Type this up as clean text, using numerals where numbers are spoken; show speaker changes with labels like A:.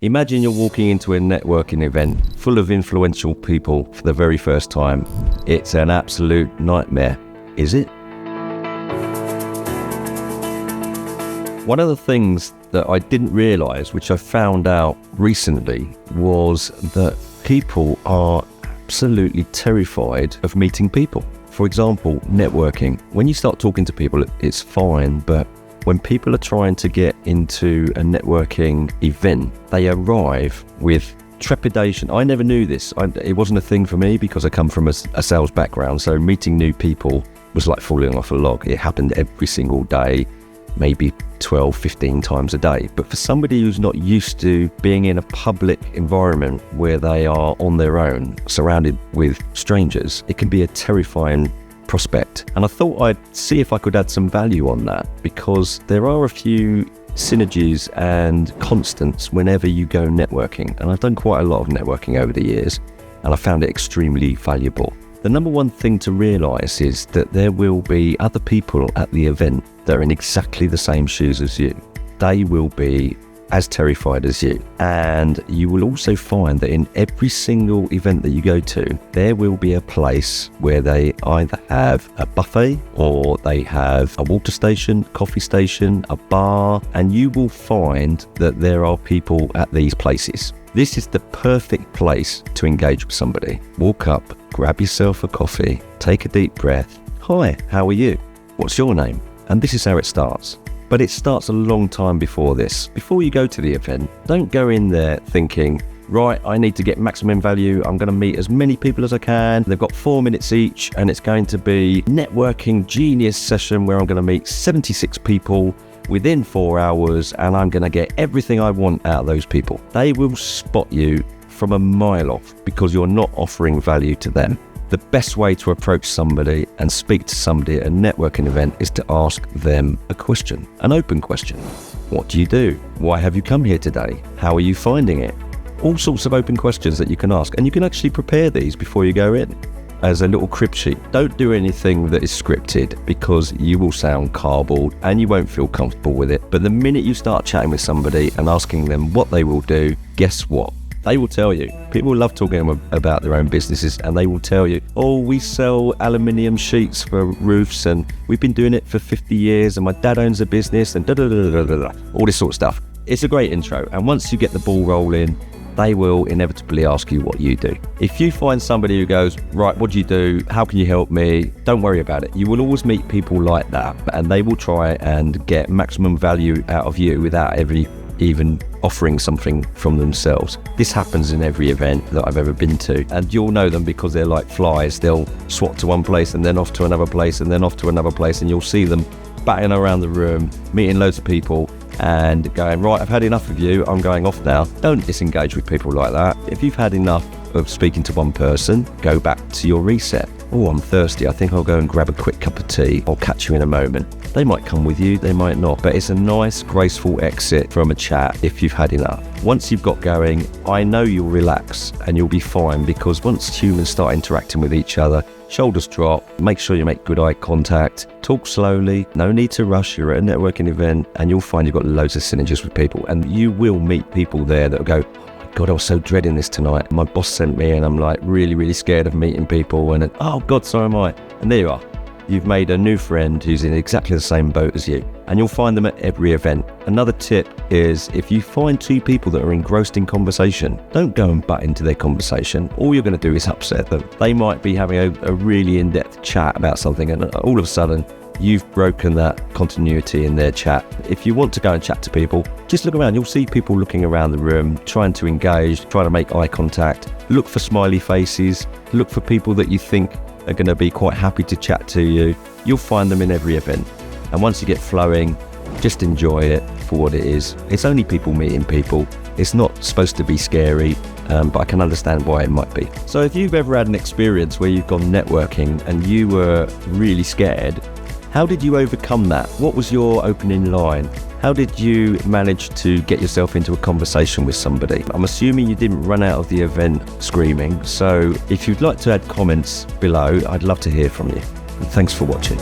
A: Imagine you're walking into a networking event full of influential people for the very first time. It's an absolute nightmare, is it? One of the things that I didn't realise, which I found out recently, was that people are absolutely terrified of meeting people. For example, networking. When you start talking to people, it's fine, but when people are trying to get into a networking event, they arrive with trepidation. I never knew this. It wasn't a thing for me because I come from a sales background. So meeting new people was like falling off a log. It happened every single day, maybe 12, 15 times a day. But for somebody who's not used to being in a public environment where they are on their own, surrounded with strangers, it can be a terrifying prospect. And I thought I'd see if I could add some value on that, because there are a few synergies and constants whenever you go networking. And I've done quite a lot of networking over the years, and I found it extremely valuable. The number one thing to realise is that there will be other people at the event that are in exactly the same shoes as you. They will be as terrified as you. And you will also find that in every single event that you go to, there will be a place where they either have a buffet or they have a water station, coffee station, a bar, and you will find that there are people at these places. This is the perfect place to engage with somebody. Walk up, grab yourself a coffee, take a deep breath. Hi, how are you? What's your name? And this is how it starts. But it starts a long time before this. Before you go to the event, don't go in there thinking, right, I need to get maximum value. I'm going to meet as many people as I can. They've got 4 minutes each, and it's going to be networking genius session where I'm going to meet 76 people within 4 hours, and I'm going to get everything I want out of those people. They will spot you from a mile off because you're not offering value to them. The best way to approach somebody and speak to somebody at a networking event is to ask them a question, an open question. What do you do? Why have you come here today? How are you finding it? All sorts of open questions that you can ask, and you can actually prepare these before you go in as a little crib sheet. Don't do anything that is scripted because you will sound cardboard and you won't feel comfortable with it. But the minute you start chatting with somebody and asking them what they will do, guess what? They will tell you. People love talking about their own businesses, and they will tell you, oh, we sell aluminium sheets for roofs and we've been doing it for 50 years and my dad owns a business and all this sort of stuff. It's a great intro, and once you get the ball rolling, they will inevitably ask you what you do. If you find somebody who goes, right, what do you do? How can you help me? Don't worry about it. You will always meet people like that, and they will try and get maximum value out of you without even offering something from themselves. This happens in every event that I've ever been to, and you'll know them because they're like flies. They'll swat to one place and then off to another place and then off to another place, and you'll see them batting around the room, meeting loads of people and going, right, I've had enough of you, I'm going off now. Don't disengage with people like that. If you've had enough of speaking to one person, go back to your reset. Oh, I'm thirsty, I think I'll go and grab a quick cup of tea. I'll catch you in a moment. They might come with you, they might not, but it's a nice, graceful exit from a chat if you've had enough. Once you've got going, I know you'll relax and you'll be fine, because once humans start interacting with each other, shoulders drop, make sure you make good eye contact, talk slowly, no need to rush, you're at a networking event, and you'll find you've got loads of synergies with people, and you will meet people there that will go, God, I was so dreading this tonight. My boss sent me and I'm like really, really scared of meeting people, and oh God, so am I. And there you are. You've made a new friend who's in exactly the same boat as you, and you'll find them at every event. Another tip is, if you find two people that are engrossed in conversation, don't go and butt into their conversation. All you're going to do is upset them. They might be having a really in-depth chat about something, and all of a sudden you've broken that continuity in their chat. If you want to go and chat to people, just look around. You'll see people looking around the room, trying to engage, trying to make eye contact. Look for smiley faces. Look for people that you think are going to be quite happy to chat to you. You'll find them in every event. And once you get flowing, just enjoy it for what it is. It's only people meeting people. It's not supposed to be scary, but I can understand why it might be. So if you've ever had an experience where you've gone networking and you were really scared, how did you overcome that? What was your opening line? How did you manage to get yourself into a conversation with somebody? I'm assuming you didn't run out of the event screaming. So if you'd like to add comments below, I'd love to hear from you. And thanks for watching.